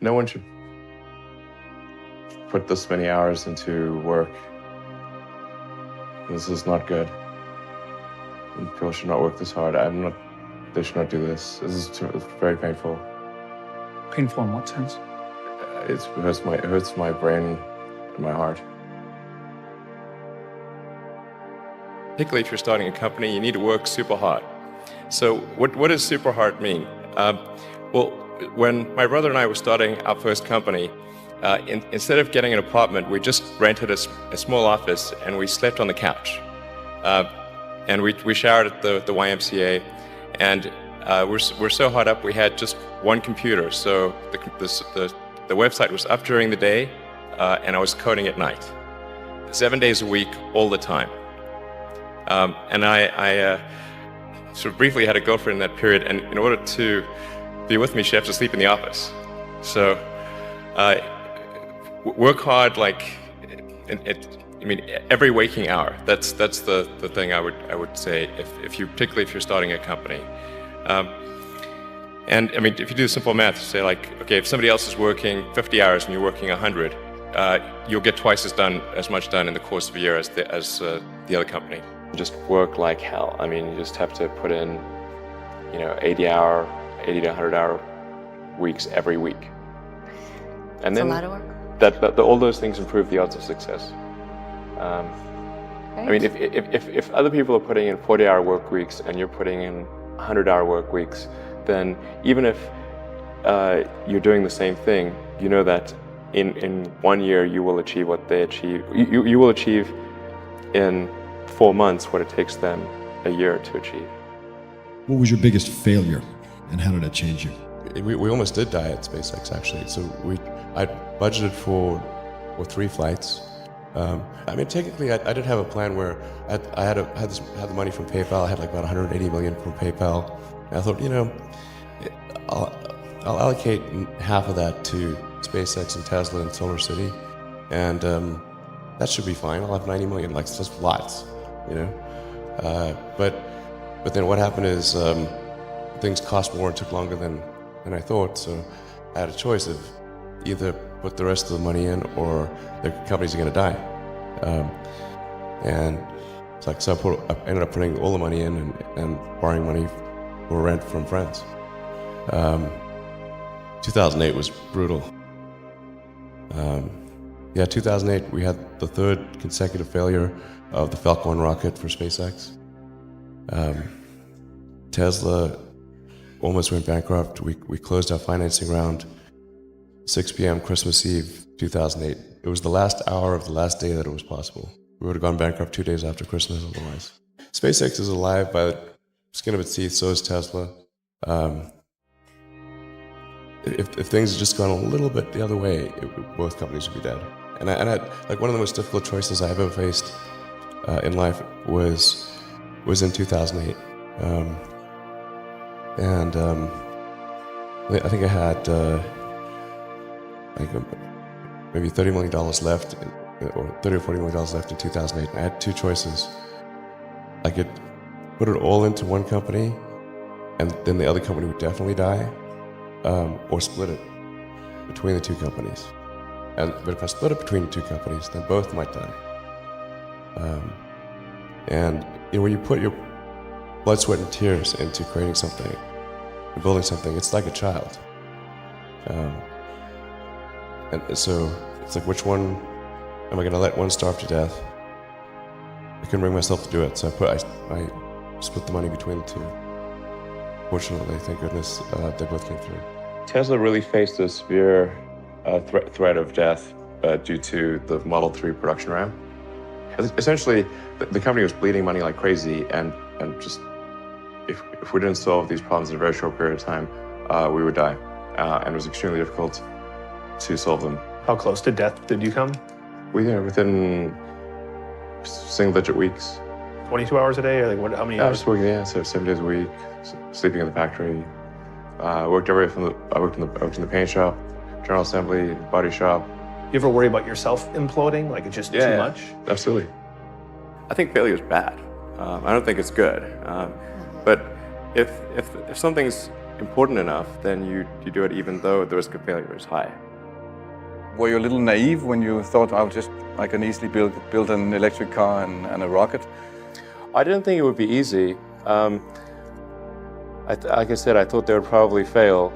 No one should put this many hours into work. This is not good. And people should not work this hard. They should not do this. It's very painful. Painful in what sense? It hurts my brain and my heart. Particularly if you're starting a company, you need to work super hard. So what does super hard mean? Well, when my brother and I were starting our first company, instead of getting an apartment, we just rented a small office and we slept on the couch. And we showered at the YMCA, and we're so hard up we had just one computer. So the website was up during the day, and I was coding at night, 7 days a week, all the time. And I sort of briefly had a girlfriend in that period, and in order to be with me, she had to sleep in the office. So work hard, like every waking hour. That's the thing I would say particularly if you're starting a company. And I mean, if you do simple math, say like, okay, if somebody else is working 50 hours and you're working 100, you'll get twice as much done in the course of a year as the other company. Just work like hell. I mean, you just have to put in, 80 to 100 hour weeks every week. And then a lot of work. All those things improve the odds of success. I mean, if other people are putting in 40-hour work weeks and you're putting in 100-hour work weeks, then even if you're doing the same thing, you know that in 1 year you will achieve what they achieve. You will achieve in 4 months what it takes them a year to achieve. What was your biggest failure, and how did it change you? We almost did die at SpaceX, actually. So I budgeted for 3 flights. I mean, technically, I did have a plan where I had the money from PayPal. I had like about 180 million from PayPal. And I thought, I'll allocate half of that to SpaceX and Tesla and Solar City, and that should be fine. I'll have 90 million. Like, that's lots, But then what happened is things cost more and took longer than I thought. So I had a choice of either put the rest of the money in or the companies are going to die. And it's like, so I ended up putting all the money in and borrowing money for rent from friends. 2008 was brutal. 2008 we had the 3rd consecutive failure of the Falcon rocket for SpaceX. Tesla almost went bankrupt. We closed our financing round 6 p.m. Christmas Eve 2008. It was the last hour of the last day that it was possible. We would have gone bankrupt 2 days after Christmas otherwise. SpaceX is alive by the skin of its teeth, so is Tesla. If things had just gone a little bit the other way, both companies would be dead. And I had, like, one of the most difficult choices I've ever faced in life was in 2008. I think I had maybe $30 million left, or $30 or $40 million left in 2008. And I had 2 choices. I could put it all into one company, and then the other company would definitely die, or split it between the 2 companies. But if I split it between the 2 companies, then both might die. And when you put your blood, sweat, and tears into creating something, and building something, it's like a child. And so it's like, which one am I going to let one starve to death? I couldn't bring myself to do it, so I split the money between the 2. Fortunately, thank goodness, they both came through. Tesla really faced a severe threat of death due to the Model 3 production ramp. Essentially, the company was bleeding money like crazy, and just if we didn't solve these problems in a very short period of time, we would die. And it was extremely difficult to solve them. How close to death did you come? Within single-digit weeks. 22 hours a day, or like how many I hours? was working, so 7 days a week, sleeping in the factory. I worked in the paint shop, general assembly, body shop. You ever worry about yourself imploding? Like it's just too much? Absolutely. I think failure is bad. I don't think it's good. But if something's important enough, then you do it even though the risk of failure is high. Were you a little naive when you thought, I can easily build an electric car and a rocket? I didn't think it would be easy. Like I said, I thought they would probably fail.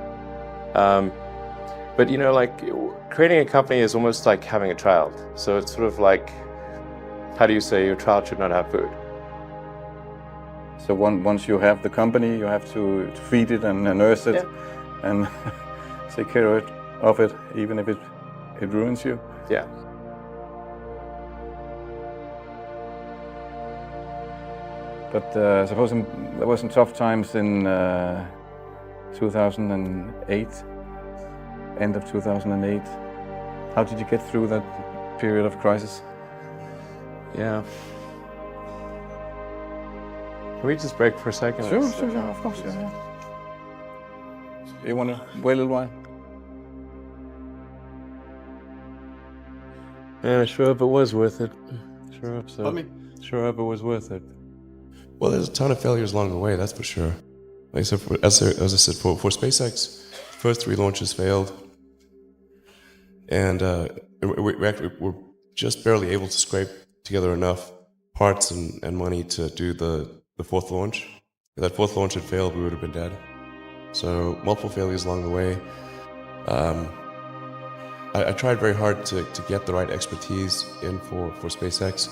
But like creating a company is almost like having a child. So it's sort of like, how do you say your child should not have food? So once you have the company, you have to feed it and nurse it and take care of it, even if it ruins you. Yeah. But suppose there were some tough times in 2008, end of 2008. How did you get through that period of crisis? Yeah. Can we just break for a second? Sure, of course, yeah. You want to wait a little while? Man, I sure hope it was worth it. Sure hope so. Pardon me? Sure hope it was worth it. Well, there's a ton of failures along the way, that's for sure. Like I said, as I said, for SpaceX, first 3 launches failed. And we're just barely able to scrape together enough parts and money to do the 4th launch. If that 4th launch had failed, we would have been dead. So multiple failures along the way. I tried very hard to get the right expertise in for SpaceX.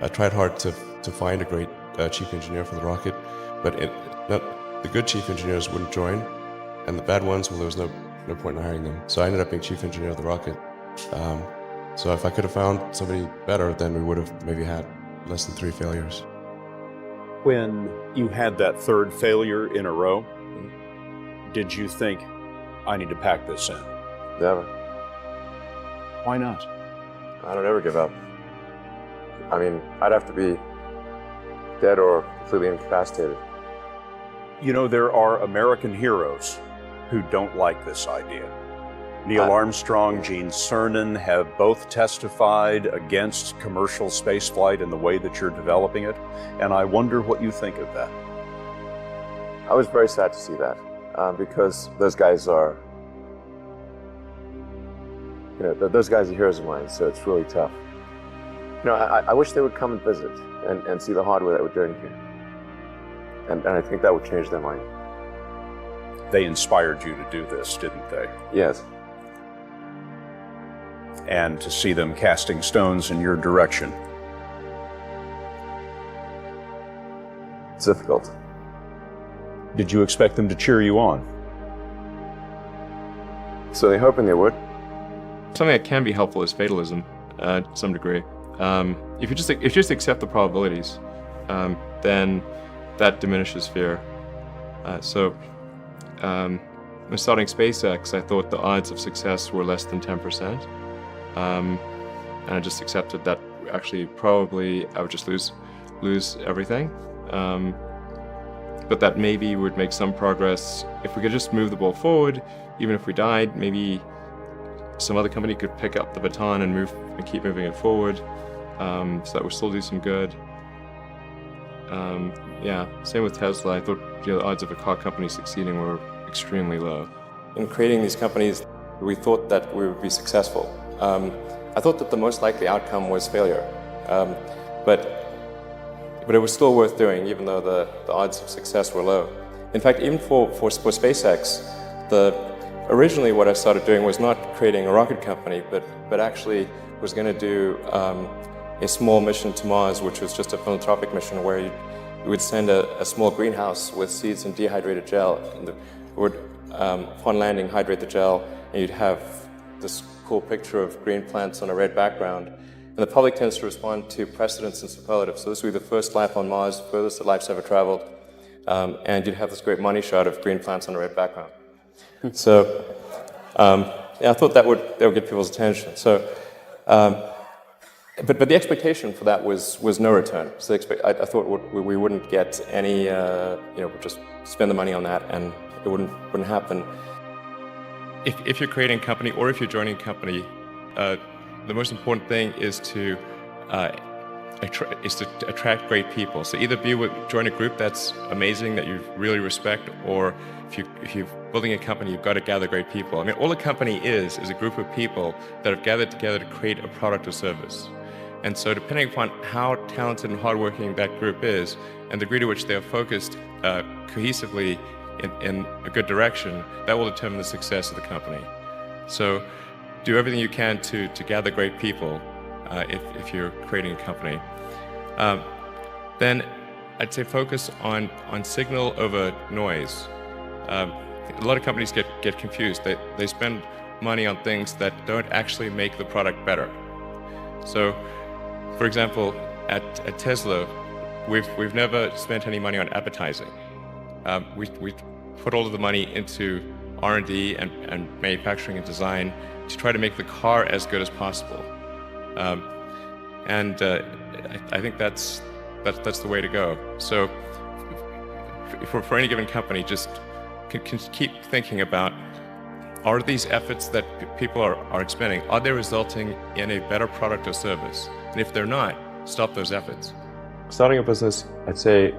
I tried hard to find a great chief engineer for the rocket, but the good chief engineers wouldn't join, and the bad ones, well, there was no point in hiring them. So I ended up being chief engineer of the rocket. So if I could have found somebody better, then we would have maybe had less than 3 failures. When you had that 3rd failure in a row, did you think, I need to pack this in? Never. Why not? I don't ever give up. I mean, I'd have to be dead or completely incapacitated. You know, there are American heroes who don't like this idea. Neil Armstrong, Gene Cernan have both testified against commercial spaceflight in the way that you're developing it, and I wonder what you think of that. I was very sad to see that, because those guys are, those guys are heroes of mine, so it's really tough. I wish they would come and visit and see the hardware that we're doing here. And I think that would change their mind. They inspired you to do this, didn't they? Yes. And to see them casting stones in your direction. It's difficult. Did you expect them to cheer you on? So they're hoping they would. Something that can be helpful is fatalism, to some degree. If you just accept the probabilities, then that diminishes fear. When starting SpaceX, I thought the odds of success were less than 10%, and I just accepted that actually probably I would just lose everything. But that maybe would make some progress if we could just move the ball forward. Even if we died, maybe some other company could pick up the baton and keep moving it forward, so that would still do some good. Same with Tesla. I thought the odds of a car company succeeding were extremely low. In creating these companies, we thought that we would be successful. I thought that the most likely outcome was failure, but it was still worth doing, even though the odds of success were low. In fact, even for SpaceX, originally what I started doing was not creating a rocket company, but actually was going to do a small mission to Mars, which was just a philanthropic mission where you would send a small greenhouse with seeds and dehydrated gel, and it would, upon landing, hydrate the gel, and you'd have this cool picture of green plants on a red background. And the public tends to respond to precedents and superlatives. So this would be the first life on Mars, furthest that life's ever traveled, and you'd have this great money shot of green plants on a red background. So, I thought that would get people's attention. So, but the expectation for that was no return. So I thought we wouldn't get any, just spend the money on that, and it wouldn't happen. If you're creating a company or if you're joining a company, the most important thing is to is to attract great people. So either join a group that's amazing that you really respect, or if you're building a company, you've got to gather great people. I mean, all a company is a group of people that have gathered together to create a product or service. And so depending upon how talented and hardworking that group is, and the degree to which they are focused cohesively in a good direction, that will determine the success of the company. So do everything you can to gather great people if you're creating a company. Then I'd say focus on signal over noise. A lot of companies get confused. They spend money on things that don't actually make the product better. So, for example, at Tesla, we've never spent any money on advertising. We put all of the money into R&D and manufacturing and design to try to make the car as good as possible. I think that's the way to go. So for any given company, just can keep thinking about, are these efforts that people are expending, are they resulting in a better product or service? And if they're not, stop those efforts. Starting a business, I'd say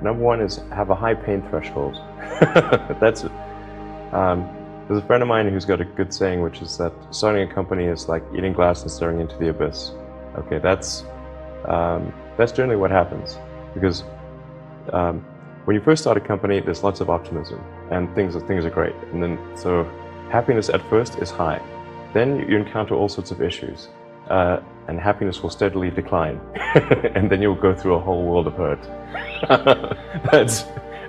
number one is have a high pain threshold. That's it. There's a friend of mine who's got a good saying, which is that starting a company is like eating glass and staring into the abyss. Okay, that's generally what happens, because when you first start a company, there's lots of optimism and things are great, and then so happiness at first is high. Then you encounter all sorts of issues, and happiness will steadily decline, and then you'll go through a whole world of hurt.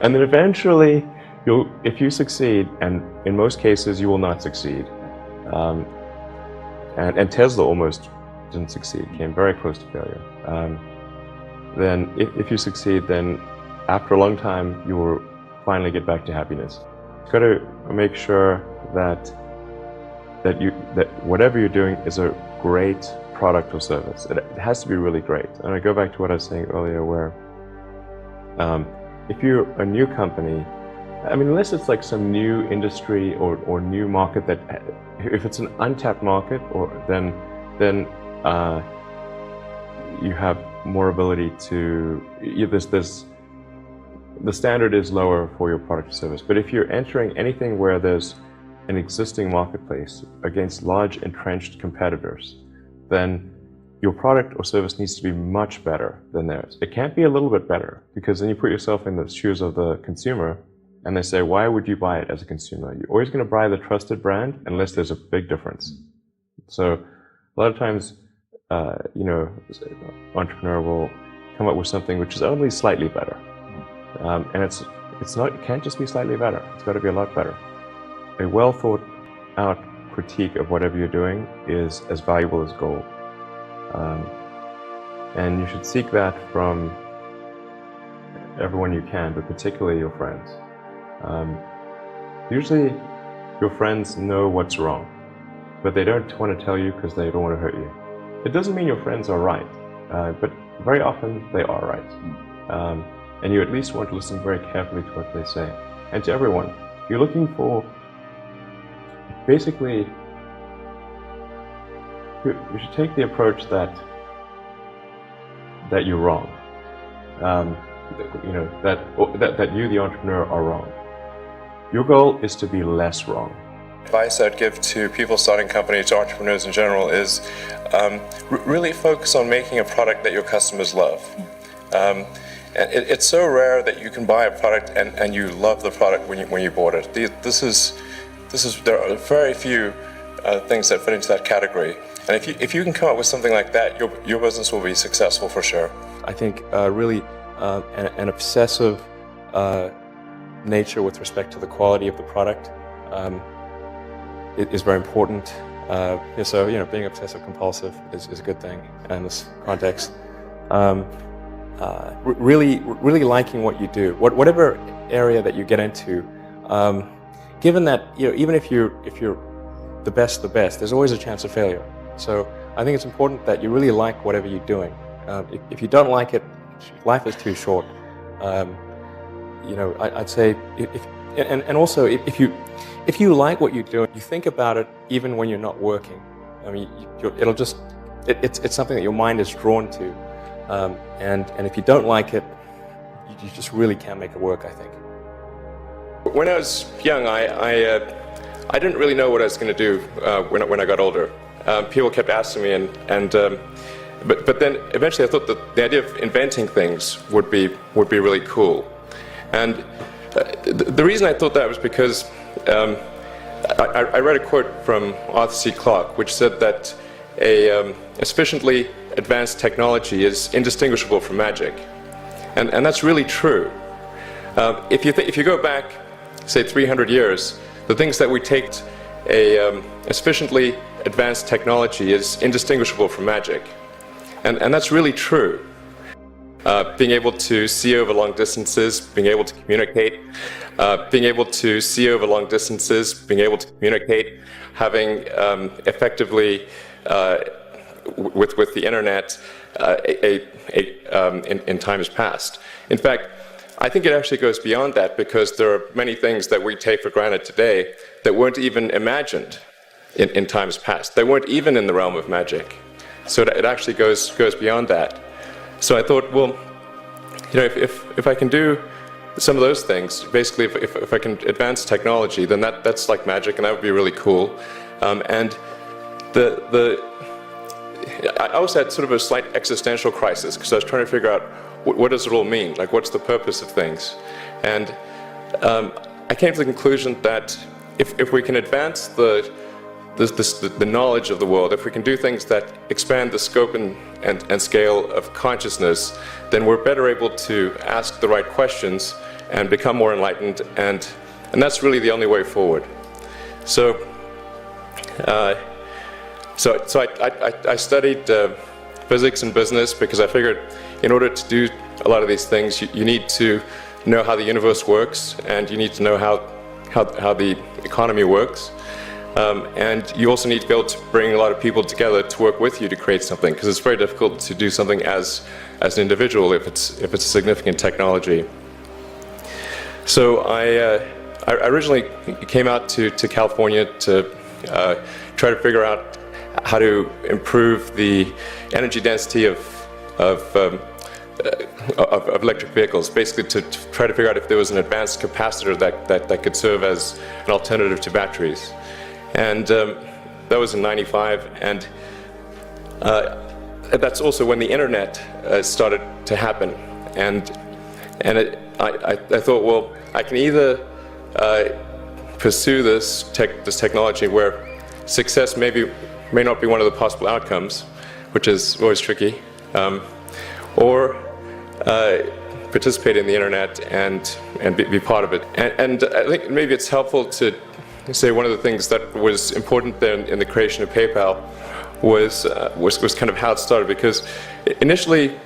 And then eventually, if you succeed, and in most cases you will not succeed, and Tesla almost didn't succeed, came very close to failure. Then if you succeed, then after a long time you will finally get back to happiness. You've got to make sure that whatever you're doing is a great product or service. It has to be really great. And I go back to what I was saying earlier, where if you're a new company, I mean, unless it's like some new industry or new market, that if it's an untapped market, then you have more ability to, the standard is lower for your product or service. But if you're entering anything where there's an existing marketplace against large entrenched competitors, then your product or service needs to be much better than theirs. It can't be a little bit better, because then you put yourself in the shoes of the consumer, and they say, why would you buy it as a consumer? You're always going to buy the trusted brand unless there's a big difference. So a lot of times, entrepreneur will come up with something which is only slightly better. And it can't just be slightly better. It's got to be a lot better. A well thought out critique of whatever you're doing is as valuable as gold. And you should seek that from everyone you can, but particularly your friends. Usually your friends know what's wrong, but they don't want to tell you because they don't want to hurt you. It doesn't mean your friends are right, but very often they are right. And you at least want to listen very carefully to what they say. And to everyone, you're looking for, basically, you should take the approach that you're wrong. That you, the entrepreneur, are wrong. Your goal is to be less wrong. Advice I'd give to people starting companies, to entrepreneurs in general, is really focus on making a product that your customers love. And it's so rare that you can buy a product and you love the product when you bought it. There are very few things that fit into that category. And if you can come up with something like that, your business will be successful for sure. I think really an obsessive nature with respect to the quality of the product is very important. So being obsessive compulsive is a good thing in this context. Really liking what you do, whatever area that you get into. Given that even if you're the best, there's always a chance of failure. So I think it's important that you really like whatever you're doing. If you don't like it, life is too short. I'd say also if you like what you're doing, you think about it even when you're not working. I mean, it's something that your mind is drawn to. And if you don't like it, you just really can't make it work, I think. When I was young, I didn't really know what I was going to do when I got older. People kept asking me, but then eventually I thought that the idea of inventing things would be really cool. And the reason I thought that was because I read a quote from Arthur C. Clarke, which said that a sufficiently advanced technology is indistinguishable from magic, and that's really true. If you go back, say 300 years, the things that we take a sufficiently advanced technology is indistinguishable from magic, and that's really true. Being able to see over long distances, being able to communicate, having effectively with the internet in times past. In fact, I think it actually goes beyond that, because there are many things that we take for granted today that weren't even imagined in times past. They weren't even in the realm of magic. So it actually goes beyond that. So I thought, well, if I can do some of those things, basically if I can advance technology, then that's like magic, and that would be really cool. And I also had sort of a slight existential crisis, because I was trying to figure out what does it all mean? Like, what's the purpose of things? And I came to the conclusion that if we can advance the knowledge of the world, if we can do things that expand the scope and scale of consciousness, then we're better able to ask the right questions and become more enlightened, and that's really the only way forward. So I studied physics and business, because I figured in order to do a lot of these things, you need to know how the universe works, and you need to know how the economy works. And you also need to be able to bring a lot of people together to work with you to create something, because it's very difficult to do something as an individual if it's a significant technology. So I originally came out to California to try to figure out how to improve the energy density of electric vehicles, basically to try to figure out if there was an advanced capacitor that could serve as an alternative to batteries. And that was in '95, and that's also when the internet started to happen. And I thought, well, I can either pursue this technology where success may not be one of the possible outcomes, which is always tricky, or participate in the internet and be part of it. And I think maybe it's helpful to say one of the things that was important then in the creation of PayPal was kind of how it started, because initially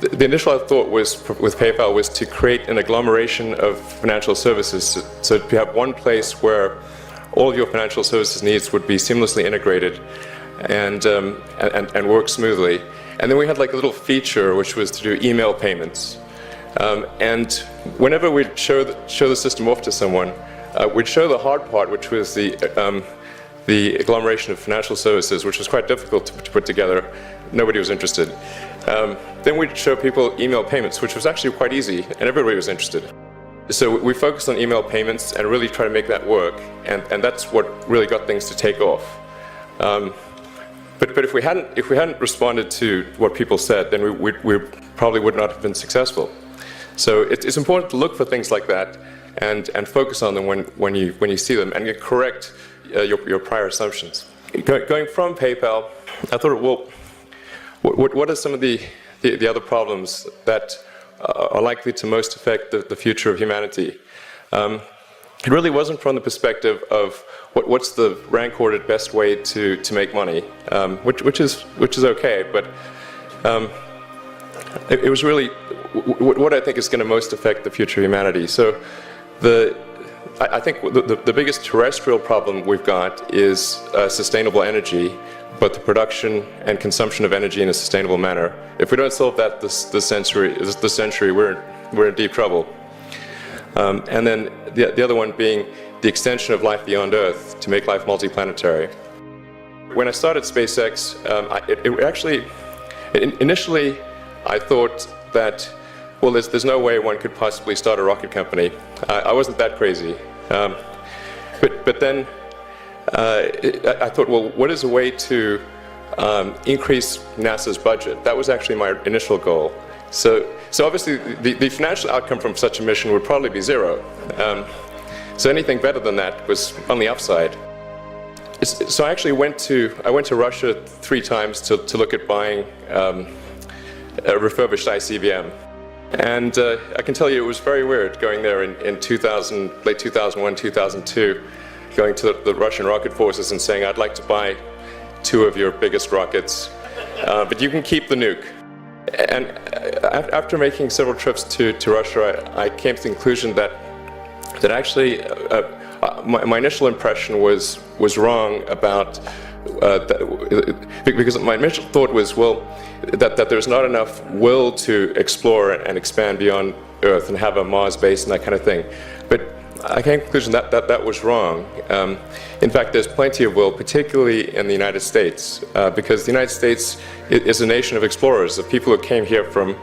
the initial thought with PayPal was to create an agglomeration of financial services, so to have one place where all of your financial services needs would be seamlessly integrated and work smoothly. And then we had like a little feature which was to do email payments. And whenever we'd show the system off to someone, we'd show the hard part, which was the agglomeration of financial services, which was quite difficult to put together. Nobody was interested. Then we'd show people email payments, which was actually quite easy, and everybody was interested. So we focused on email payments and really try to make that work, and that's what really got things to take off. But if we hadn't responded to what people said, then we probably would not have been successful. So it's important to look for things like that and focus on them when you see them, and correct your prior assumptions. Going from PayPal, I thought, well, what are some of the other problems that are likely to most affect the future of humanity? It really wasn't from the perspective of what's the rank-ordered best way to make money, which is okay, but it was really what I think is going to most affect the future of humanity. So I think the biggest terrestrial problem we've got is sustainable energy, but the production and consumption of energy in a sustainable manner. If we don't solve that this century, we're in deep trouble. And then the other one being the extension of life beyond Earth to make life multiplanetary. When I started SpaceX, initially I thought that, well, there's no way one could possibly start a rocket company. I wasn't that crazy. But then I thought, well, what is a way to increase NASA's budget? That was actually my initial goal. So obviously the financial outcome from such a mission would probably be zero. So anything better than that was on the upside. So I actually went to Russia 3 times to look at buying a refurbished ICBM. And I can tell you it was very weird going there in late 2001, 2002, going to the Russian rocket forces and saying, I'd like to buy 2 of your biggest rockets, but you can keep the nuke. And after making several trips to Russia, I came to the conclusion that actually my initial impression was wrong about that, because my initial thought was, well, that there's not enough will to explore and expand beyond Earth and have a Mars base and that kind of thing. But I came to the conclusion that was wrong. In fact, there's plenty of will, particularly in the United States, because the United States is a nation of explorers, of people who came here from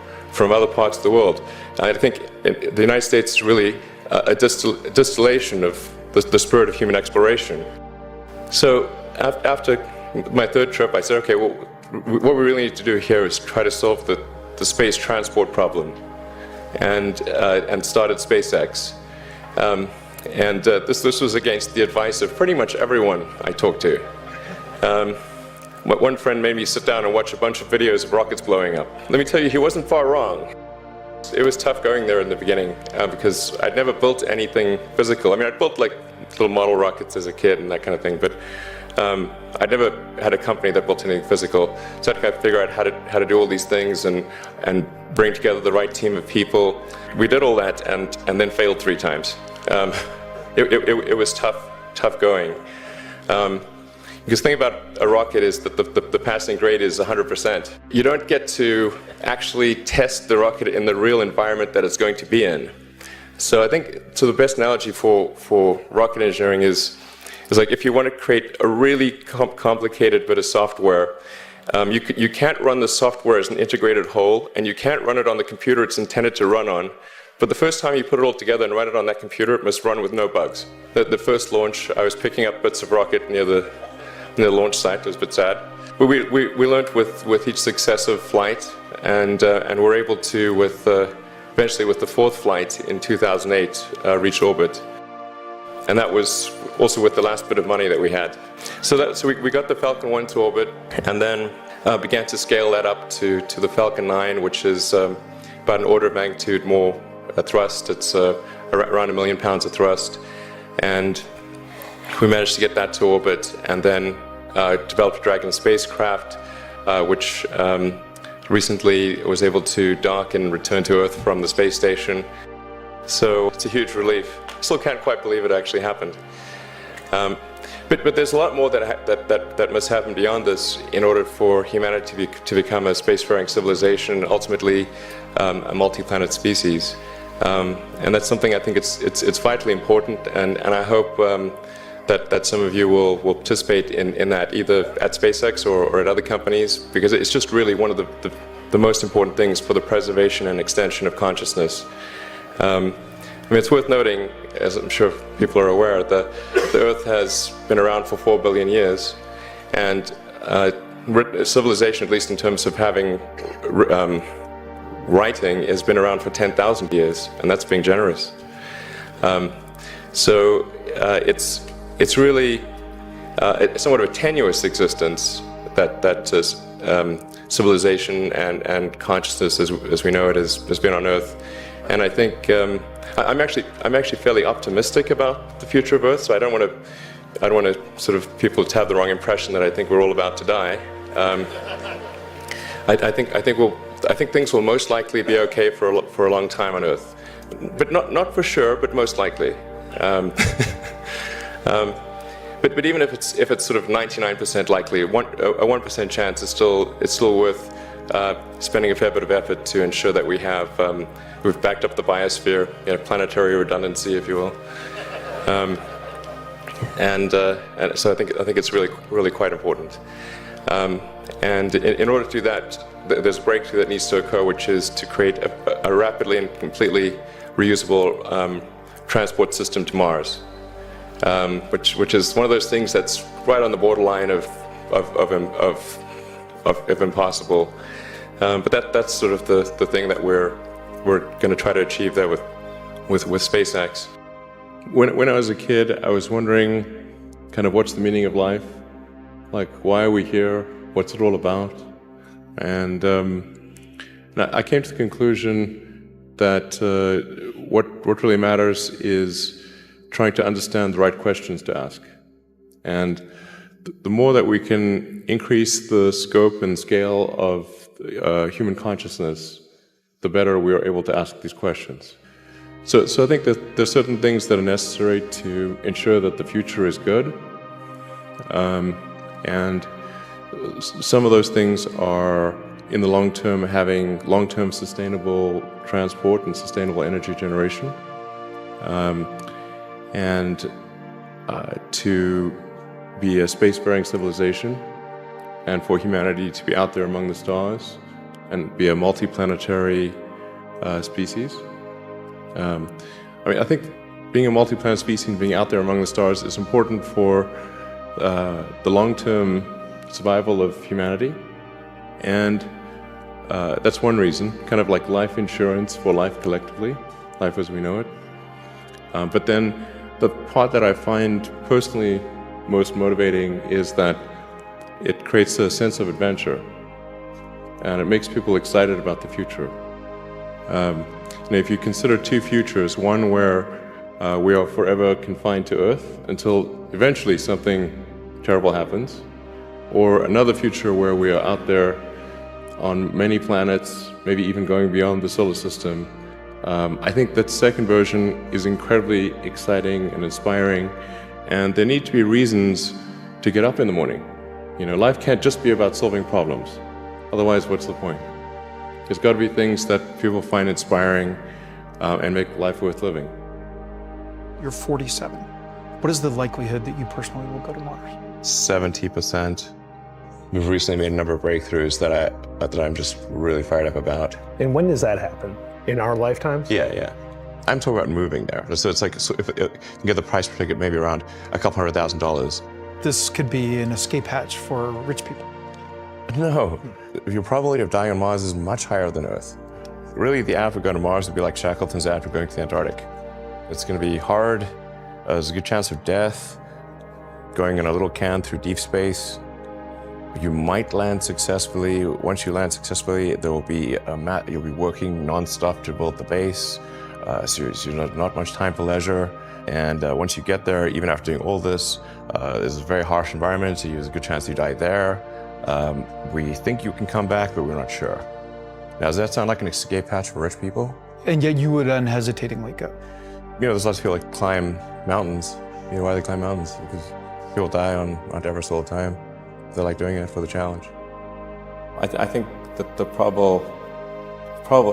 other parts of the world. I think the United States is really a distillation of the spirit of human exploration. So after my 3rd trip, I said, okay, well, what we really need to do here is try to solve the space transport problem, and started SpaceX. This was against the advice of pretty much everyone I talked to. One friend made me sit down and watch a bunch of videos of rockets blowing up. Let me tell you, he wasn't far wrong. It was tough going there in the beginning because I'd never built anything physical. I mean, I'd built like little model rockets as a kid and that kind of thing, but I'd never had a company that built anything physical. So I had to kind of figure out how to do all these things and bring together the right team of people. We did all that and then failed 3 times. It was tough going. Because the thing about a rocket is that the passing grade is 100%. You don't get to actually test the rocket in the real environment that it's going to be in. So I think the best analogy for rocket engineering is like if you want to create a really complicated bit of software, you can't run the software as an integrated whole, and you can't run it on the computer it's intended to run on. But the first time you put it all together and run it on that computer, it must run with no bugs. The first launch, I was picking up bits of rocket near the launch site. It was a bit sad. But we learned with each successive flight, and were able to, eventually with the 4th flight in 2008, reach orbit. And that was also with the last bit of money that we had. So we got the Falcon 1 to orbit, and then began to scale that up to the Falcon 9, which is about an order of magnitude more thrust. It's around 1 million pounds of thrust. And we managed to get that to orbit, and then developed a Dragon spacecraft, which recently was able to dock and return to Earth from the space station. So it's a huge relief. Still can't quite believe it actually happened. But there's a lot more that must happen beyond this in order for humanity to become a spacefaring civilization, ultimately a multi-planet species. And that's something I think it's vitally important, and I hope that some of you will participate in that, either at SpaceX or at other companies, because it's just really one of the most important things for the preservation and extension of consciousness. I mean, it's worth noting, as I'm sure people are aware, the Earth has been around for 4 billion years, and civilization, at least in terms of having writing, has been around for 10,000 years, and that's being generous. So it's really somewhat of a tenuous existence that civilization and consciousness, as we know it, has been on Earth. And I think I'm actually fairly optimistic about the future of Earth. So I don't want to sort of people to have the wrong impression that I think we're all about to die. I think things will most likely be okay for a long time on Earth, but not for sure, but most likely. But even if it's sort of 99% likely, a 1% chance is still worth spending a fair bit of effort to ensure that we've backed up the biosphere, planetary redundancy, if you will, and so I think it's really quite important. And in order to do that, there's a breakthrough that needs to occur, which is to create a rapidly and completely reusable transport system to Mars, which is one of those things that's right on the borderline of impossible. But that's sort of the thing that we're going to try to achieve there with SpaceX. When I was a kid, I was wondering kind of what's the meaning of life? Like, why are we here? What's it all about? And I came to the conclusion that what really matters is trying to understand the right questions to ask. And the more that we can increase the scope and scale of human consciousness, the better we are able to ask these questions. So I think that there's certain things that are necessary to ensure that the future is good. And some of those things are, in the long term, having long-term sustainable transport and sustainable energy generation. And to be a spacefaring civilization, and for humanity to be out there among the stars and be a multi-planetary species. I think being a multi-planet species and being out there among the stars is important for the long-term survival of humanity. And that's one reason, kind of like life insurance for life collectively, life as we know it. But then the part that I find personally most motivating is that it creates a sense of adventure, and it makes people excited about the future. If you consider two futures, one where we are forever confined to Earth until eventually something terrible happens, or another future where we are out there on many planets, maybe even going beyond the solar system, I think that second version is incredibly exciting and inspiring, and there need to be reasons to get up in the morning. Life can't just be about solving problems. Otherwise, what's the point? There's got to be things that people find inspiring and make life worth living. You're 47. What is the likelihood that you personally will go to Mars? 70%. We've recently made a number of breakthroughs that I'm just really fired up about. And when does that happen? In our lifetimes? Yeah. I'm talking about moving there. So it's like, if you get the price per ticket maybe around $200,000. This could be an escape hatch for rich people. No, your probability of dying on Mars is much higher than Earth. Really, the average going to Mars would be like Shackleton's average going to the Antarctic. It's going to be hard. There's a good chance of death. Going in a little can through deep space. You might land successfully. Once you land successfully, there will be you'll be working non-stop to build the base. So not much time for leisure. And once you get there, even after doing all this, there's a very harsh environment, so there's a good chance you die there. We think you can come back, but we're not sure. Now, does that sound like an escape hatch for rich people? And yet you would unhesitatingly go. There's lots of people that climb mountains. Why do they climb mountains? Because people die on Mount Everest all the time. They like doing it for the challenge. I think that the probable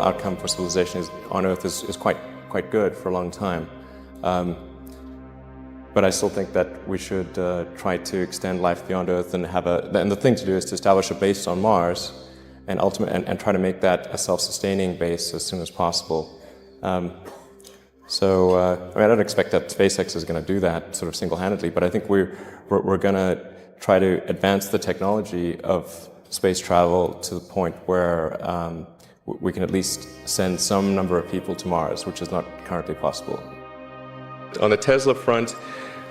outcome for civilization on Earth is quite good for a long time. But I still think that we should try to extend life beyond Earth and and the thing to do is to establish a base on Mars and try to make that a self-sustaining base as soon as possible. I don't expect that SpaceX is going to do that sort of single-handedly, but I think we're going to try to advance the technology of space travel to the point where we can at least send some number of people to Mars, which is not currently possible. On the Tesla front,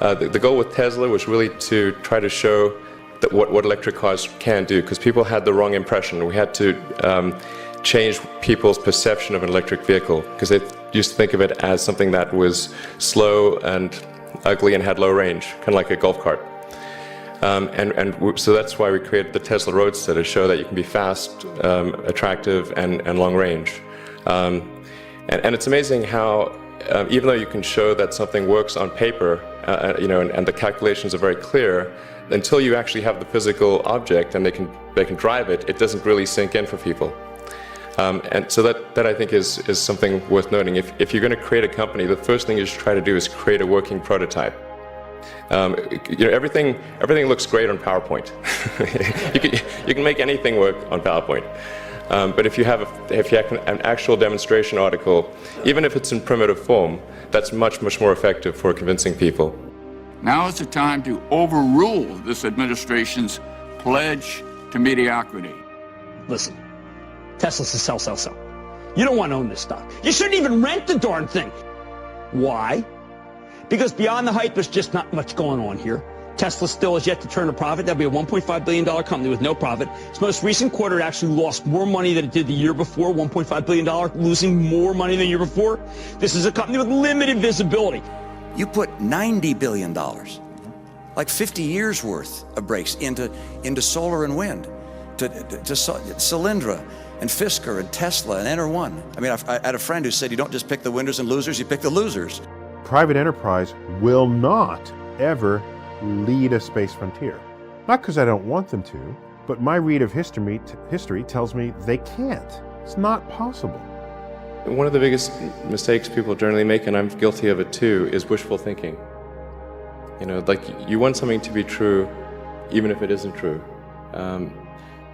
the goal with Tesla was really to try to show that what electric cars can do, because people had the wrong impression. We had to change people's perception of an electric vehicle, because they used to think of it as something that was slow and ugly and had low range, kind of like a golf cart. So that's why we created the Tesla Roadster, to show that you can be fast, attractive, and long range. And it's amazing how even though you can show that something works on paper, and the calculations are very clear, until you actually have the physical object and they can drive it, it doesn't really sink in for people. And so that I think is something worth noting. If you're going to create a company, the first thing you should try to do is create a working prototype. Everything looks great on PowerPoint. you can make anything work on PowerPoint. But if you have an actual demonstration article, even if it's in primitive form, that's much more effective for convincing people. Now is the time to overrule this administration's pledge to mediocrity. Listen, Tesla's a sell. You don't want to own this stock. You shouldn't even rent the darn thing. Why? Because beyond the hype, there's just not much going on here. Tesla still has yet to turn a profit. That'll be a $1.5 billion company with no profit. Its most recent quarter it actually lost more money than it did the year before, $1.5 billion, losing more money than the year before. This is a company with limited visibility. You put $90 billion, like 50 years worth of breaks into solar and wind, to Solyndra and Fisker and Tesla and Enter1. I mean, I had a friend who said you don't just pick the winners and losers, you pick the losers. Private enterprise will not ever lead a space frontier. Not because I don't want them to, but my read of history tells me they can't. It's not possible. One of the biggest mistakes people generally make, and I'm guilty of it too, is wishful thinking. Like you want something to be true, even if it isn't true.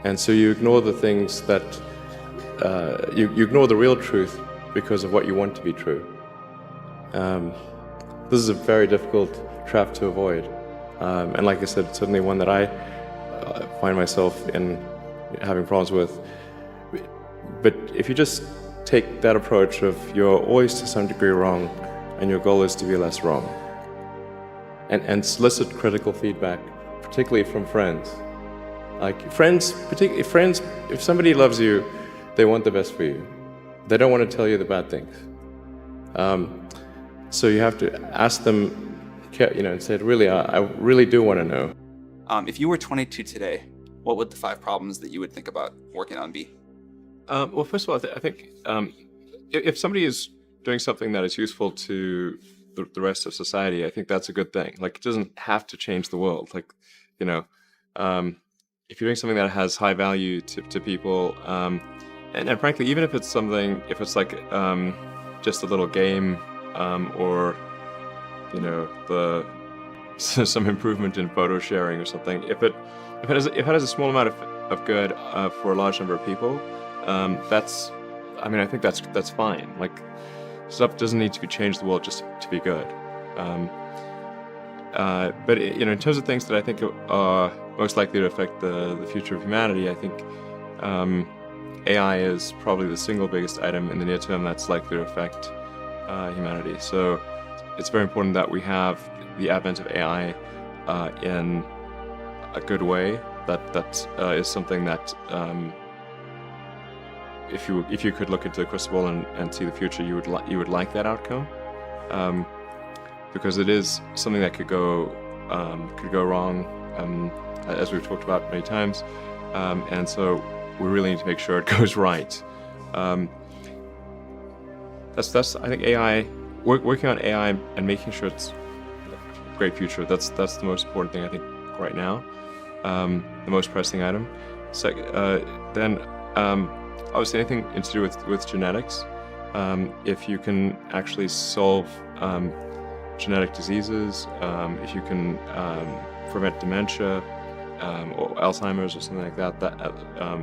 And so you ignore the things that, you ignore the real truth because of what you want to be true. This is a very difficult trap to avoid. And like I said, it's certainly one that I find myself in having problems with. But if you just take that approach of you're always to some degree wrong, and your goal is to be less wrong, and solicit critical feedback, particularly from friends. Like friends, if somebody loves you, they want the best for you. They don't want to tell you the bad things. So you have to ask them, and say, really, I really do want to know. If you were 22 today, what would the 5 problems that you would think about working on be? Well, first of all, I think if somebody is doing something that is useful to the rest of society, I think that's a good thing. Like, it doesn't have to change the world. Like, if you're doing something that has high value to people, and frankly, even if it's like just a little game, or some improvement in photo sharing or something. If it has a small amount of good for a large number of people, I think that's fine. Like, stuff doesn't need to be changed the world just to be good. But in terms of things that I think are most likely to affect the future of humanity, I think AI is probably the single biggest item in the near term that's likely to affect humanity. So it's very important that we have the advent of AI in a good way. That is something that if you could look into the crystal ball and see the future, you would like that outcome, because it is something that could go wrong, as we've talked about many times, and so we really need to make sure it goes right. That's I think AI. Working on AI and making sure it's a great future, that's the most important thing I think right now, the most pressing item. Then obviously anything to do with genetics, if you can actually solve genetic diseases, if you can prevent dementia or Alzheimer's or something like that,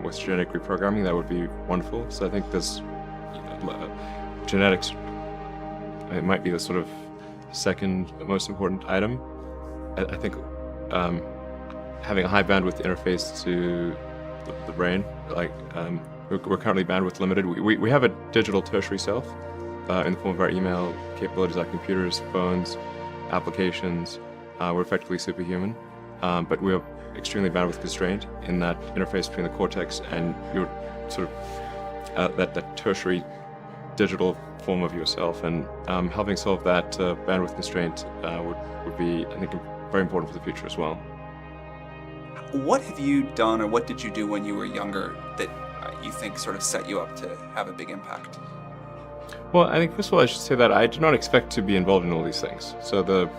with genetic reprogramming, that would be wonderful. So I think this genetics, it might be the sort of second most important item. I think having a high bandwidth interface to the brain, like we're currently bandwidth limited. We have a digital tertiary self in the form of our email capabilities, like computers, phones, applications. We're effectively superhuman, but we're extremely bandwidth constrained in that interface between the cortex and your sort of that tertiary digital form of yourself, and helping solve that bandwidth constraint would be, I think, very important for the future as well. What have you done, or what did you do when you were younger that you think sort of set you up to have a big impact? Well, I think first of all I should say that I did not expect to be involved in all these things. So the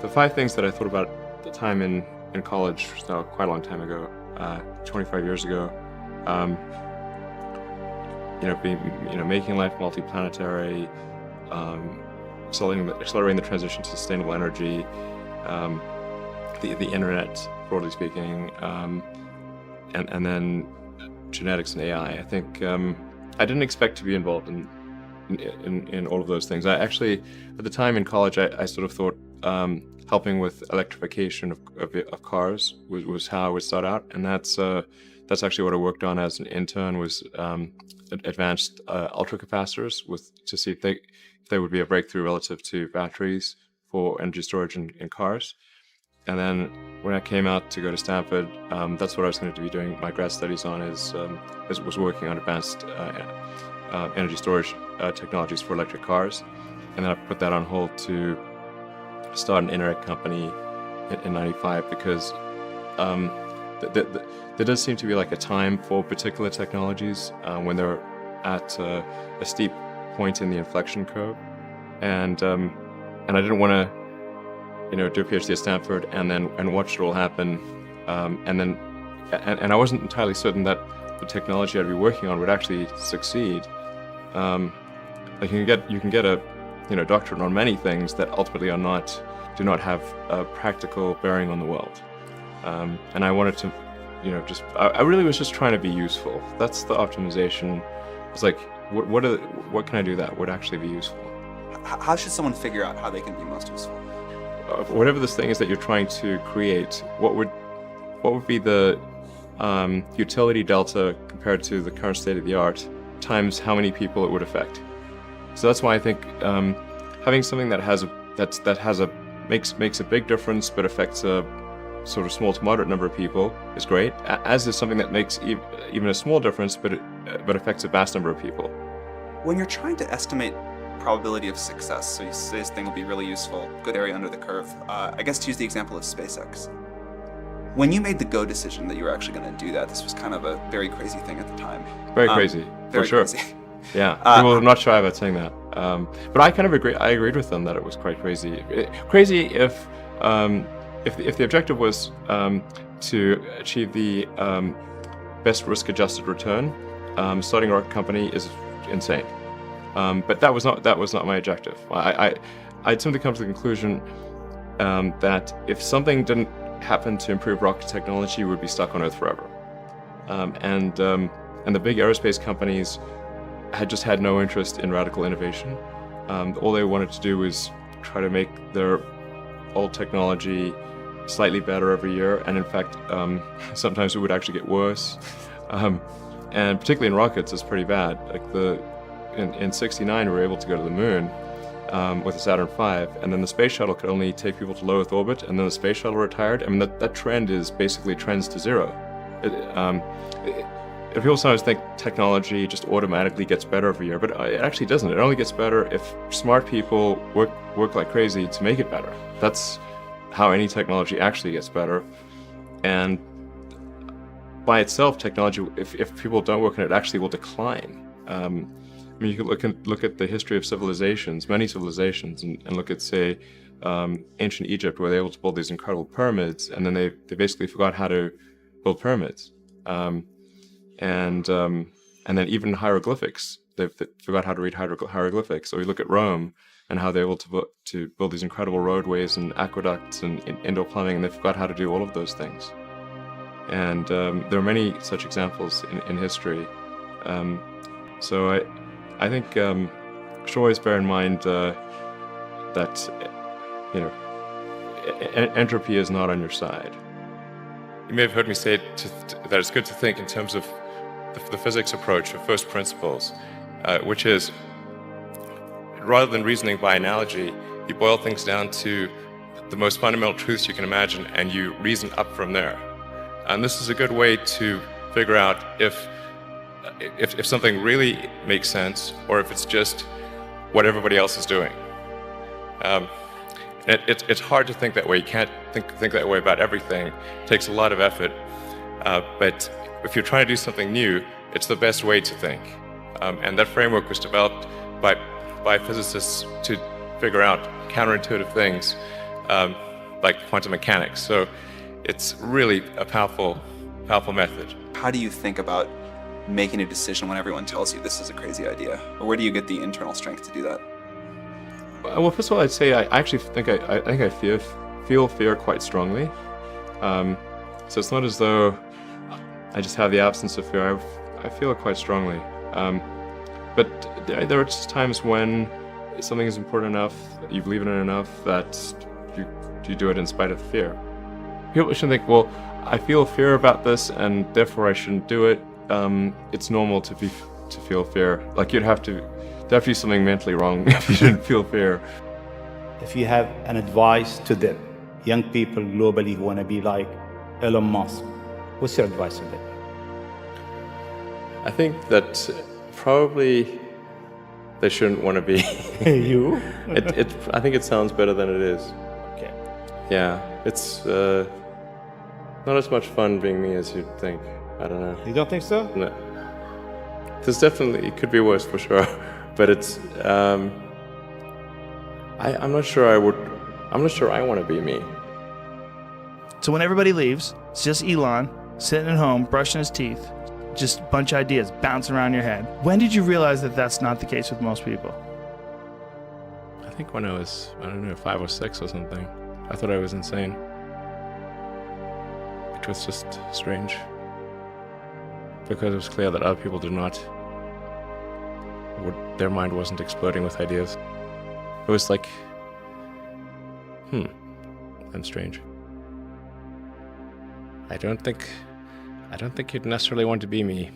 5 things that I thought about at the time in college, so quite a long time ago, 25 years ago. Making life multiplanetary, accelerating the transition to sustainable energy, the internet, broadly speaking, and then genetics and AI. I think I didn't expect to be involved in all of those things. I actually, at the time in college, I sort of thought helping with electrification of cars was how I would start out, and that's actually what I worked on as an intern, was advanced ultracapacitors to see if they would be a breakthrough relative to batteries for energy storage in cars. And then when I came out to go to Stanford, that's what I was going to be doing my grad studies on, was working on advanced energy storage technologies for electric cars. And then I put that on hold to start an internet company in '95, because there does seem to be like a time for particular technologies when they're at a steep point in the inflection curve, and I didn't want to, do a PhD at Stanford and watch it all happen, and I wasn't entirely certain that the technology I'd be working on would actually succeed. Like you can get a doctorate on many things that ultimately do not have a practical bearing on the world, and I wanted to, I really was just trying to be useful. That's the optimization. It's like, what can I do that would actually be useful? How should someone figure out how they can be most useful? Whatever this thing is that you're trying to create, what would be the utility delta compared to the current state of the art times how many people it would affect? So that's why I think having something that makes a big difference but affects a sort of small to moderate number of people is great, as is something that makes even a small difference but affects a vast number of people. When you're trying to estimate probability of success, so you say this thing will be really useful, good area under the curve, I guess to use the example of SpaceX. When you made the go decision that you were actually going to do that, this was kind of a very crazy thing at the time. Very crazy, very for sure. Crazy. Yeah, people are not shy about saying that. But I kind of agree. I agreed with them that it was quite crazy. Crazy if the objective was to achieve the best risk-adjusted return, starting a rocket company is insane. But that was not my objective. I'd simply come to the conclusion that if something didn't happen to improve rocket technology, we would be stuck on Earth forever. And the big aerospace companies had just had no interest in radical innovation. All they wanted to do was try to make their old technology slightly better every year, and in fact, sometimes it would actually get worse. And particularly in rockets, it's pretty bad. Like in '69, we were able to go to the moon with the Saturn V, and then the space shuttle could only take people to low Earth orbit, and then the space shuttle retired. I mean, that trend is basically trends to zero. People sometimes think technology just automatically gets better every year, but it actually doesn't. It only gets better if smart people work like crazy to make it better. That's how any technology actually gets better. And by itself, technology, if people don't work on it, actually will decline. I mean, you can look at the history of civilizations, many civilizations, and look at, say, ancient Egypt, where they were able to build these incredible pyramids, and then they basically forgot how to build pyramids. And then even hieroglyphics, they forgot how to read hieroglyphics. So we look at Rome and how they were able to build these incredible roadways and aqueducts and indoor plumbing, and they forgot how to do all of those things. And there are many such examples in history. So I think should always bear in mind that entropy is not on your side. You may have heard me say that it's good to think in terms of the physics approach of first principles, which is, rather than reasoning by analogy, you boil things down to the most fundamental truths you can imagine, and you reason up from there. And this is a good way to figure out if something really makes sense, or if it's just what everybody else is doing. It's hard to think that way. You can't think that way about everything. It takes a lot of effort. But if you're trying to do something new, it's the best way to think. And that framework was developed by physicists to figure out counterintuitive things, like quantum mechanics. So it's really a powerful method. How do you think about making a decision when everyone tells you this is a crazy idea? Or where do you get the internal strength to do that? Well, first of all, I'd say I actually think I feel fear quite strongly. So it's not as though I just have the absence of fear. I feel it quite strongly. But there are just times when something is important enough, you believe in it enough, that you do it in spite of fear. People shouldn't think, well, I feel fear about this and therefore I shouldn't do it. It's normal to feel fear. Like there'd have to be something mentally wrong if you didn't feel fear. If you have an advice to the young people globally who want to be like Elon Musk, what's your advice to them? I think that probably they shouldn't want to be. You? I think it sounds better than it is. Okay. Yeah, it's not as much fun being me as you'd think. I don't know. You don't think so? No. There's definitely, it could be worse for sure, but it's. I'm not sure I want to be me. So when everybody leaves, it's just Elon sitting at home, brushing his teeth, just a bunch of ideas bouncing around your head. When did you realize that that's not the case with most people? I think when I was, 5 or 6 or something. I thought I was insane. It was just strange. Because it was clear that other people did not, their mind wasn't exploding with ideas. It was like, I'm strange. I don't think you'd necessarily want to be me.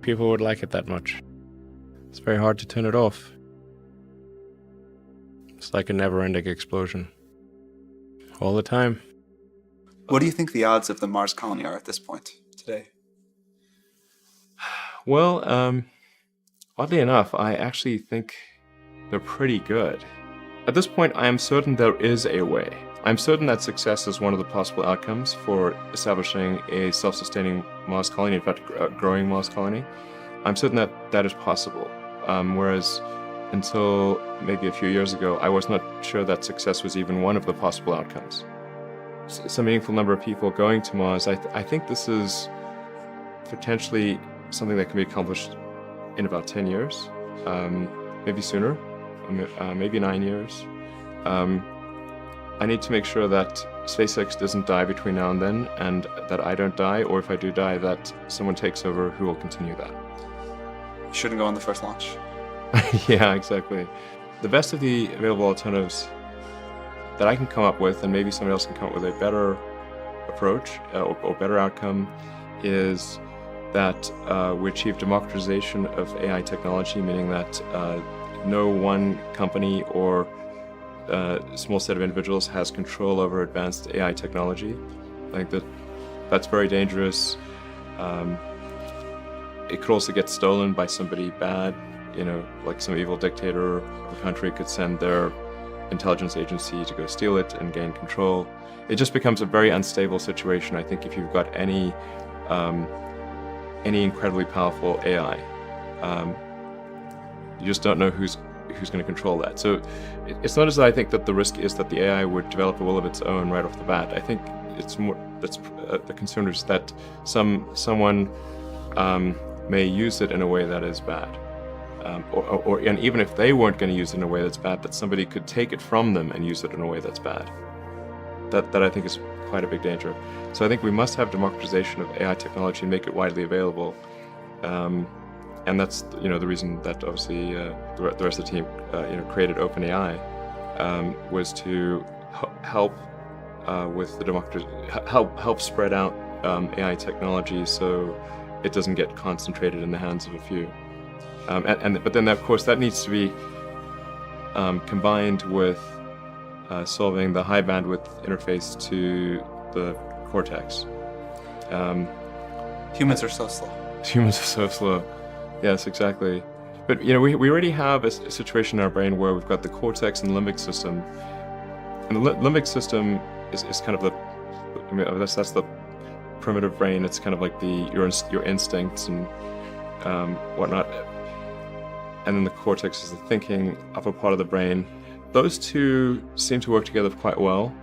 People would like it that much. It's very hard to turn it off. It's like a never-ending explosion. All the time. What do you think the odds of the Mars colony are at this point today? Well, oddly enough, I actually think they're pretty good. At this point, I am certain there is a way. I'm certain that success is one of the possible outcomes for establishing a self-sustaining Mars colony, in fact, a growing Mars colony. I'm certain that that is possible. Whereas until maybe a few years ago, I was not sure that success was even one of the possible outcomes. Some meaningful number of people going to Mars, I think this is potentially something that can be accomplished in about 10 years, maybe sooner, maybe 9 years. I need to make sure that SpaceX doesn't die between now and then, and that I don't die, or if I do die, that someone takes over who will continue that. You shouldn't go on the first launch. Yeah, exactly. The best of the available alternatives that I can come up with, and maybe somebody else can come up with a better approach or better outcome, is that we achieve democratization of AI technology, meaning that no one company or small set of individuals has control over advanced AI technology. I think that's very dangerous. It could also get stolen by somebody bad, like some evil dictator of a country could send their intelligence agency to go steal it and gain control. It just becomes a very unstable situation, I think, if you've got any incredibly powerful AI. You just don't know who's going to control that. So it's not as though I think that the risk is that the AI would develop a will of its own right off the bat. I think it's more the concern is that someone may use it in a way that is bad, and even if they weren't going to use it in a way that's bad, that somebody could take it from them and use it in a way that's bad. That I think is quite a big danger. So I think we must have democratization of AI technology and make it widely available. And that's the reason that obviously the rest of the team created OpenAI was to help with the help spread out AI technology so it doesn't get concentrated in the hands of a few. But then of course that needs to be combined with solving the high bandwidth interface to the cortex. Humans are so slow. Humans are so slow. Yes, exactly. But we already have a situation in our brain where we've got the cortex and limbic system, and the limbic system is kind of that's the primitive brain. It's kind of like your instincts and whatnot, and then the cortex is the thinking upper part of the brain. Those two seem to work together quite well.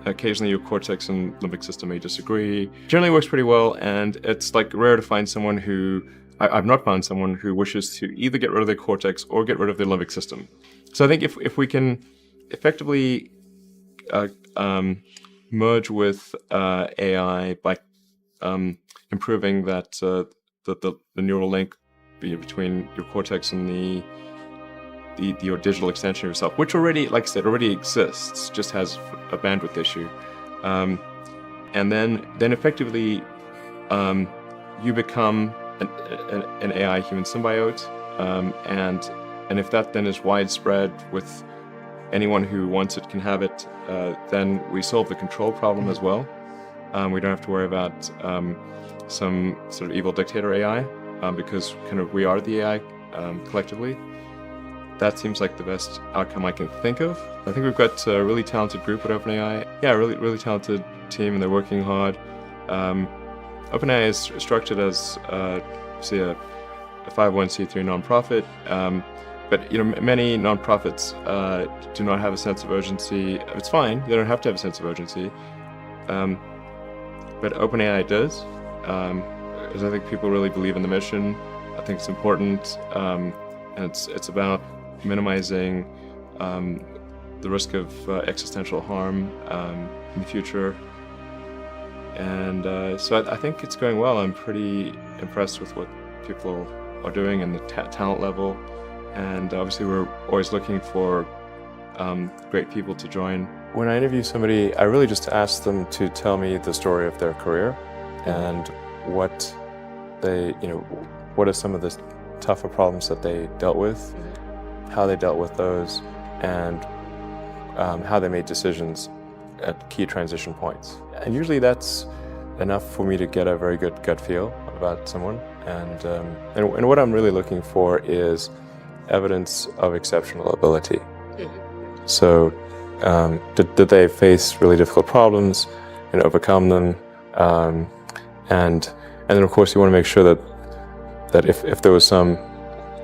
Occasionally your cortex and limbic system may disagree. Generally works pretty well, and it's like rare to find someone who, I've not found someone who wishes to either get rid of their cortex or get rid of their limbic system. So I think if we can effectively merge with AI by improving that the neural link between your cortex and your digital extension of yourself, which already, like I said, already exists, just has a bandwidth issue, and then effectively you become an AI human symbiote, and if that then is widespread with anyone who wants it can have it, then we solve the control problem as well. We don't have to worry about some sort of evil dictator AI, because kind of we are the AI collectively. That seems like the best outcome I can think of. I think we've got a really talented group at OpenAI. Yeah, really talented team, and they're working hard. OpenAI is structured as say a 501c3 nonprofit, but many nonprofits do not have a sense of urgency. It's fine; they don't have to have a sense of urgency, but OpenAI does, because I think people really believe in the mission. I think it's important, and it's about minimizing the risk of existential harm in the future. And so I think it's going well. I'm pretty impressed with what people are doing and the talent level. And obviously we're always looking for great people to join. When I interview somebody, I really just ask them to tell me the story of their career and what are some of the tougher problems that they dealt with, how they dealt with those, and how they made decisions at key transition points. And usually that's enough for me to get a very good gut feel about someone. And what I'm really looking for is evidence of exceptional ability. So did they face really difficult problems and overcome them? And then of course you want to make sure that if there was some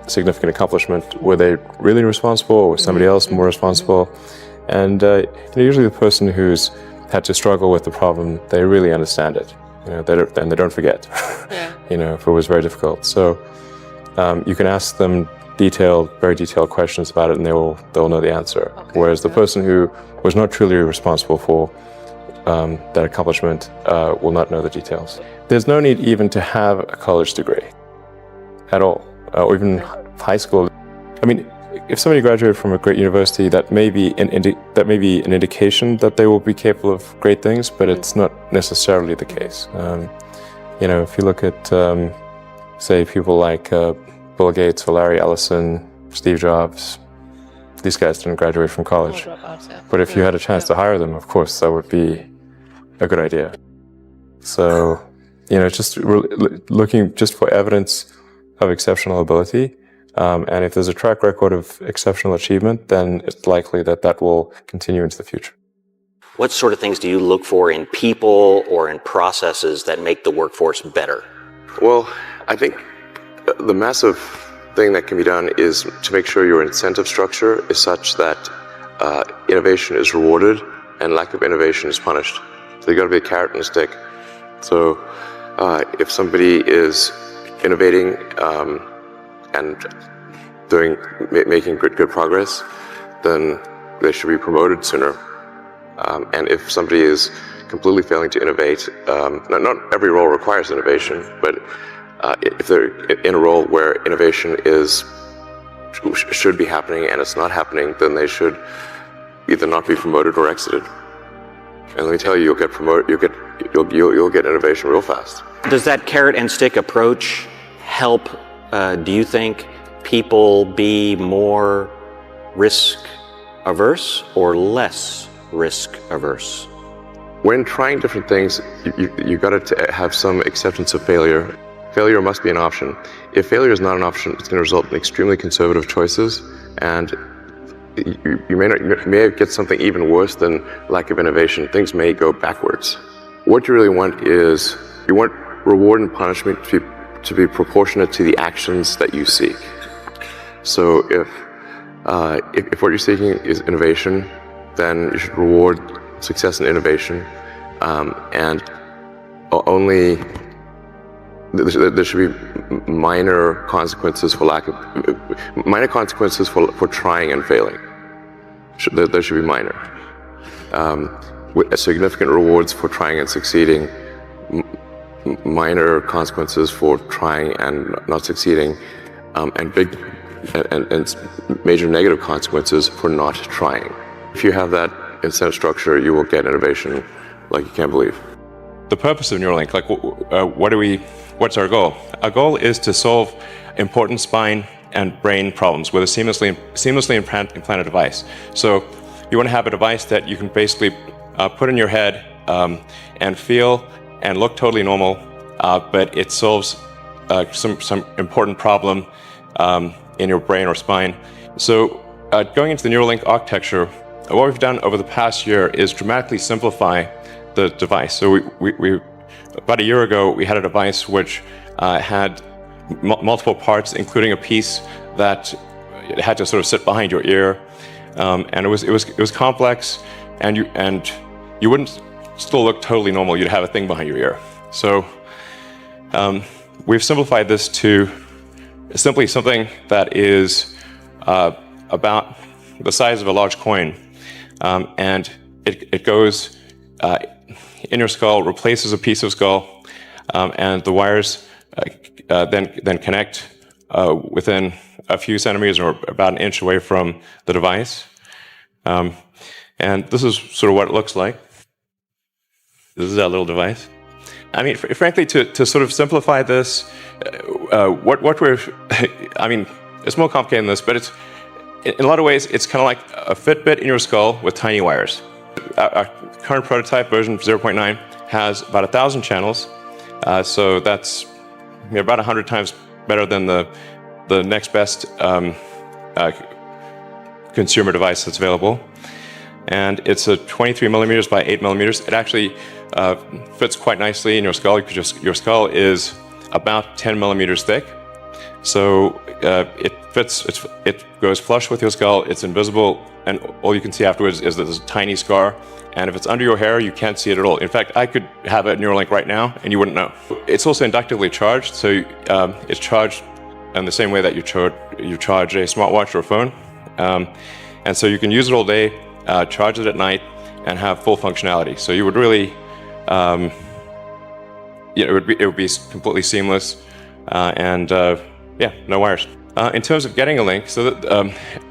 significant accomplishment, were they really responsible, or was somebody else more responsible? And usually the person who's had to struggle with the problem, they really understand it, and they don't forget, if it was very difficult. So you can ask them very detailed questions about it, and they'll know the answer. Okay. Whereas the person who was not truly responsible for that accomplishment will not know the details. There's no need even to have a college degree at all, or even high school. I mean, if somebody graduated from a great university, that may be an indication that they will be capable of great things, but it's not necessarily the case. If you look at, say, people like Bill Gates or Larry Ellison, Steve Jobs, these guys didn't graduate from college. But if you had a chance to hire them, of course, that would be a good idea. So, just looking just for evidence of exceptional ability. And if there's a track record of exceptional achievement, then it's likely that will continue into the future. What sort of things do you look for in people or in processes that make the workforce better? Well, I think the massive thing that can be done is to make sure your incentive structure is such that innovation is rewarded and lack of innovation is punished. So you got to be a carrot and a stick. So if somebody is innovating and making good progress, then they should be promoted sooner. And if somebody is completely failing to innovate, not every role requires innovation, but if they're in a role where innovation should be happening and it's not happening, then they should either not be promoted or exited. And let me tell you, you'll get promoted, you'll get innovation real fast. Does that carrot and stick approach help, do you think, people be more risk averse or less risk averse? When trying different things, you got to have some acceptance of failure. Failure must be an option. If failure is not an option, it's going to result in extremely conservative choices, and you may get something even worse than lack of innovation. Things may go backwards. What you really want is, you want reward and punishment to be proportionate to the actions that you seek. So if what you're seeking is innovation, then you should reward success in innovation, and only there should be minor consequences for trying and failing. There should be minor. With significant rewards for trying and succeeding, minor consequences for trying and not succeeding, and major negative consequences for not trying. If you have that incentive structure, you will get innovation like you can't believe. The purpose of Neuralink, like what's our goal? Our goal is to solve important spine and brain problems with a seamlessly implanted device. So you want to have a device that you can basically put in your head and feel and look totally normal, but it solves some important problem in your brain or spine. So going into the Neuralink architecture, what we've done over the past year is dramatically simplify the device. So we about a year ago, we had a device which had multiple parts, including a piece that it had to sort of sit behind your ear, and it was complex, and you wouldn't still look totally normal. You'd have a thing behind your ear. So we've simplified this to simply something that is about the size of a large coin, and it goes in your skull, replaces a piece of skull, and the wires then connect within a few centimeters or about an inch away from the device. And this is sort of what it looks like. This is our little device. I mean, frankly, to sort of simplify this, what we're, I mean, it's more complicated than this, but it's, in a lot of ways, it's kind of like a Fitbit in your skull with tiny wires. Our current prototype, version 0.9, has about 1,000 channels. So that's about 100 times better than the next best consumer device that's available. And it's a 23 millimeters by 8 millimeters. It actually fits quite nicely in your skull because your skull is about 10 millimeters thick. So it fits, it goes flush with your skull, it's invisible, and all you can see afterwards is this tiny scar. And if it's under your hair, you can't see it at all. In fact, I could have a Neuralink right now and you wouldn't know. It's also inductively charged, so it's charged in the same way that you charge a smartwatch or a phone. And so you can use it all day, charge it at night, and have full functionality. So you would really, it would be completely seamless, and yeah, no wires. In terms of getting a link, so that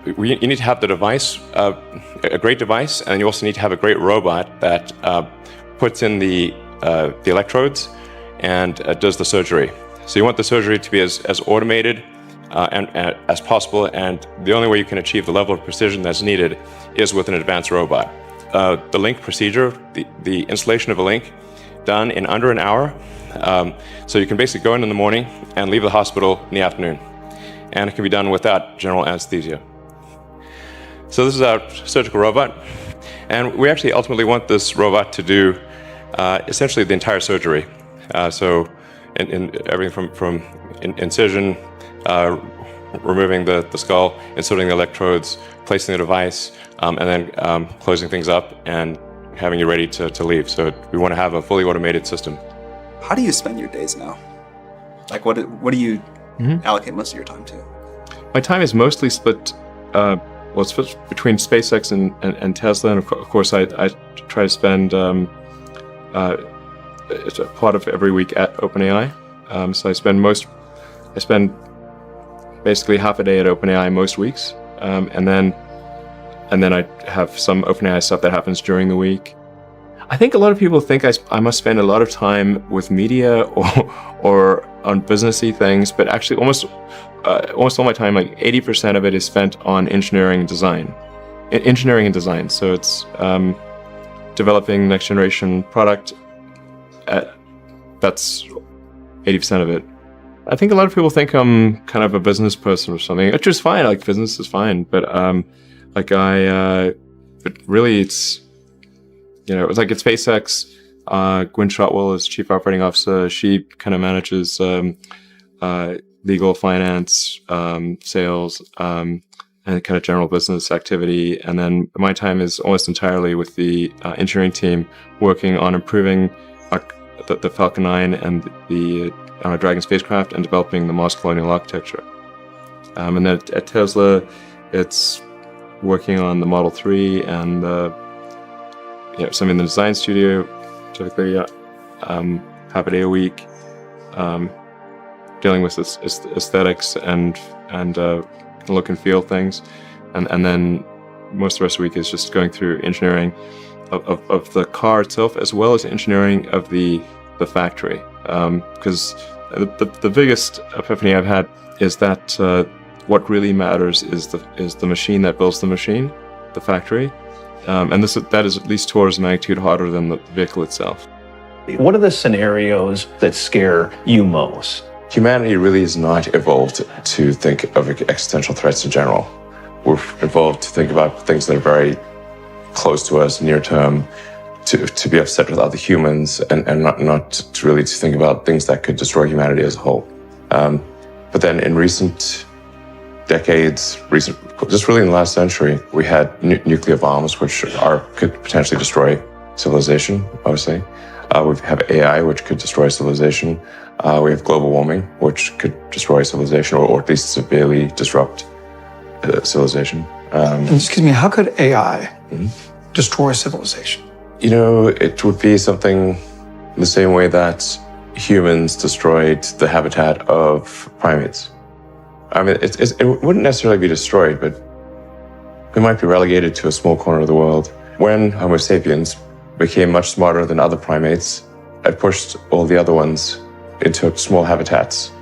you need to have the device, a great device, and you also need to have a great robot that puts in the electrodes and does the surgery. So you want the surgery to be as automated and as possible, and the only way you can achieve the level of precision that's needed is with an advanced robot. The link procedure, the installation of a link, done in under an hour. So you can basically go in the morning and leave the hospital in the afternoon. And it can be done without general anesthesia. So this is our surgical robot. And we actually ultimately want this robot to do essentially the entire surgery. So in everything from incision, removing the skull, inserting the electrodes, placing the device, and then closing things up and having you ready to leave. So we want to have a fully automated system. How do you spend your days now? Like what do you allocate most of your time to? My time is mostly split, it's split between SpaceX and Tesla, and of course I try to spend it's a part of every week at OpenAI. So I spend basically half a day at OpenAI most weeks, and then I have some OpenAI stuff that happens during the week. I think a lot of people think I must spend a lot of time with media or on businessy things, but actually almost all my time, like 80% of it is spent on engineering and design. So it's developing next generation product. That's 80% of it. I think a lot of people think I'm kind of a business person or something, which is fine. Like business is fine, but but really it's, it's like at SpaceX, Gwynne Shotwell is Chief Operating Officer. She kind of manages legal, finance, sales, and kind of general business activity. And then my time is almost entirely with the engineering team, working on improving the Falcon 9 and the Dragon spacecraft and developing the Mars colonial architecture. And then at Tesla, it's working on the Model 3 and some in the design studio, typically half a day a week, dealing with aesthetics and look and feel things, and then most of the rest of the week is just going through engineering of the car itself, as well as engineering of the factory. Because the biggest epiphany I've had is that what really matters is the machine that builds the machine, the factory, and that is at least 2 orders of magnitude harder than the vehicle itself. What are the scenarios that scare you most? Humanity really is not evolved to think of existential threats in general. We're evolved to think about things that are very close to us, near term, to be upset with other humans, and not to really to think about things that could destroy humanity as a whole. But then in recent decades, just really in the last century, we had nuclear bombs, which could potentially destroy civilization, obviously. We have AI, which could destroy civilization. We have global warming, which could destroy civilization, or at least severely disrupt civilization. Excuse me, how could AI destroy civilization? It would be something the same way that humans destroyed the habitat of primates. I mean, it wouldn't necessarily be destroyed, but we might be relegated to a small corner of the world. When Homo sapiens became much smarter than other primates, it pushed all the other ones into small habitats.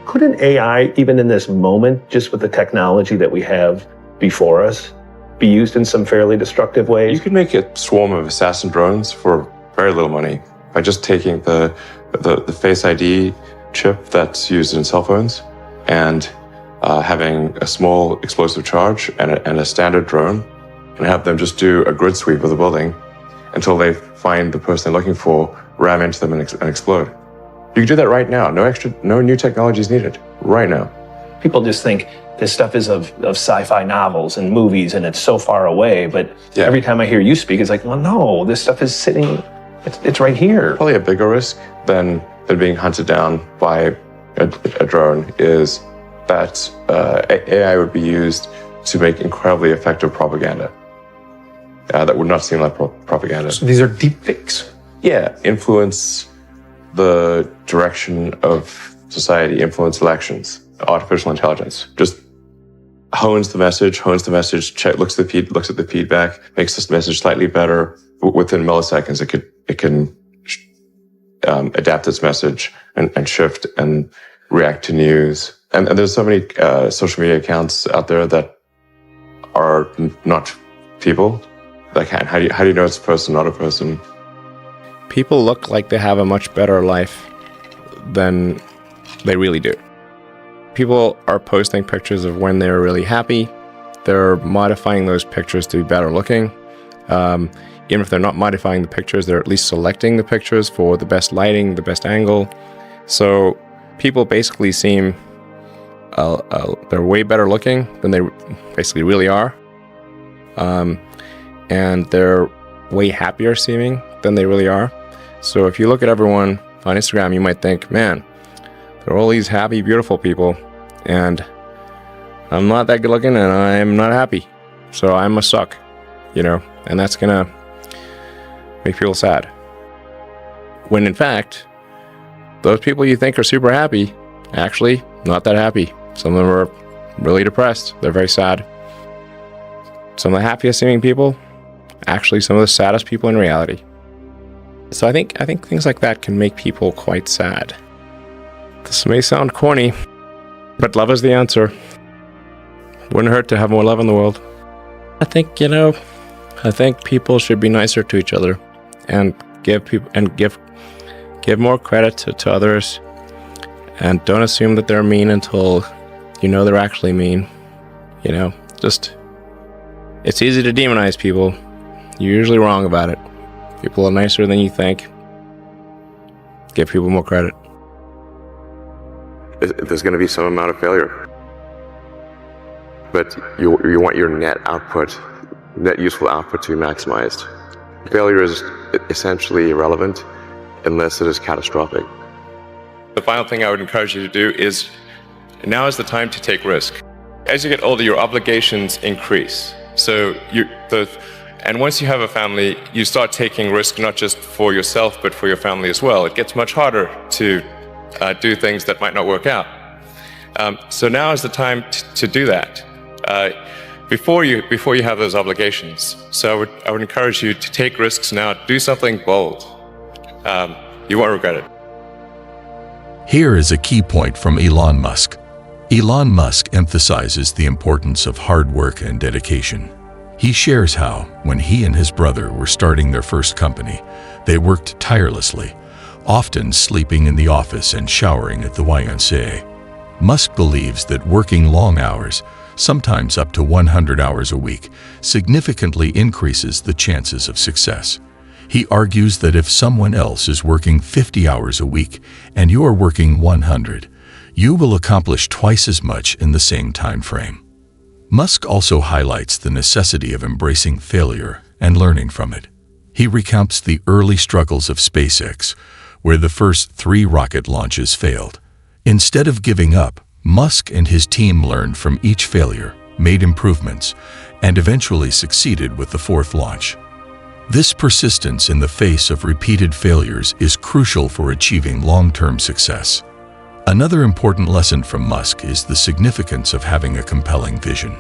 Couldn't AI, even in this moment, just with the technology that we have before us, be used in some fairly destructive ways? You could make a swarm of assassin drones for very little money by just taking the Face ID chip that's used in cell phones and having a small explosive charge and a standard drone, and have them just do a grid sweep of the building until they find the person they're looking for, ram into them and explode. You can do that right now. No new technology is needed. Right now. People just think this stuff is of sci-fi novels and movies, and it's so far away. But every time I hear you speak, it's like, well, no, this stuff is sitting. It's right here. Probably a bigger risk than being hunted down by a drone is that AI would be used to make incredibly effective propaganda. That would not seem like propaganda. So these are deep fakes. Yeah, influence the direction of society, influence elections. Artificial intelligence just hones the message, looks at the feedback, makes this message slightly better. Within milliseconds, it can adapt its message and shift and react to news. And there's so many social media accounts out there that are not people. Like, how do you know it's a person, not a person? People look like they have a much better life than they really do. People are posting pictures of when they're really happy. They're modifying those pictures to be better looking. Even if they're not modifying the pictures, they're at least selecting the pictures for the best lighting, the best angle. So people basically seem they're way better looking than they basically really are. And they're way happier seeming than they really are. So if you look at everyone on Instagram, you might think, man, there are all these happy, beautiful people, and I'm not that good looking and I'm not happy. So I must suck, and that's gonna make people sad. When in fact, those people you think are super happy, actually not that happy. Some of them are really depressed. They're very sad. Some of the happiest seeming people, actually some of the saddest people in reality. So I think things like that can make people quite sad. This may sound corny, but love is the answer. Wouldn't hurt to have more love in the world. I think people should be nicer to each other and give more credit to others, and don't assume that they're mean until you know they're actually mean. It's easy to demonize people. You're usually wrong about it. People are nicer than you think. Give people more credit. There's going to be some amount of failure. But you want your net useful output to be maximized. Failure is essentially irrelevant unless it is catastrophic. The final thing I would encourage you to do is, now is the time to take risk. As you get older, your obligations increase. So and once you have a family, you start taking risk not just for yourself, but for your family as well. It gets much harder to do things that might not work out. So now is the time to do that before you have those obligations. So I would encourage you to take risks now. Do something bold. You won't regret it. Here is a key point from Elon Musk. Elon Musk emphasizes the importance of hard work and dedication. He shares how, when he and his brother were starting their first company, they worked tirelessly, often sleeping in the office and showering at the YMCA. Musk believes that working long hours, sometimes up to 100 hours a week, significantly increases the chances of success. He argues that if someone else is working 50 hours a week and you are working 100, you will accomplish twice as much in the same time frame. Musk also highlights the necessity of embracing failure and learning from it. He recounts the early struggles of SpaceX, where the first 3 rocket launches failed. Instead of giving up, Musk and his team learned from each failure, made improvements, and eventually succeeded with the 4th launch. This persistence in the face of repeated failures is crucial for achieving long-term success. Another important lesson from Musk is the significance of having a compelling vision.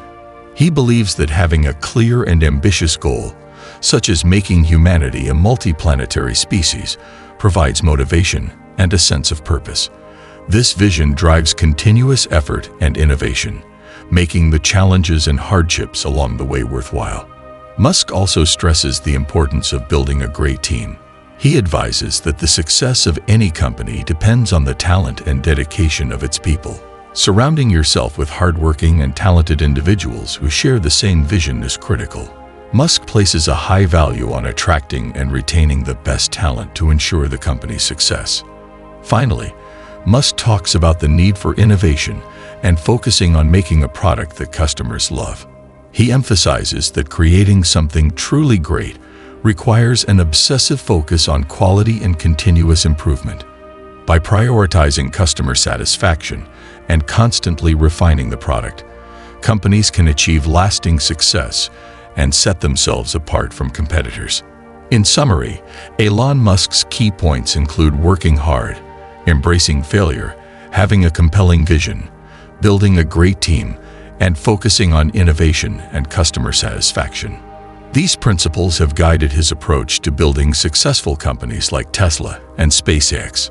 He believes that having a clear and ambitious goal, such as making humanity a multiplanetary species, provides motivation and a sense of purpose. This vision drives continuous effort and innovation, making the challenges and hardships along the way worthwhile. Musk also stresses the importance of building a great team. He advises that the success of any company depends on the talent and dedication of its people. Surrounding yourself with hardworking and talented individuals who share the same vision is critical. Musk places a high value on attracting and retaining the best talent to ensure the company's success. Finally, Musk talks about the need for innovation and focusing on making a product that customers love. He emphasizes that creating something truly great requires an obsessive focus on quality and continuous improvement. By prioritizing customer satisfaction and constantly refining the product, companies can achieve lasting success and set themselves apart from competitors. In summary, Elon Musk's key points include working hard, embracing failure, having a compelling vision, building a great team, and focusing on innovation and customer satisfaction. These principles have guided his approach to building successful companies like Tesla and SpaceX.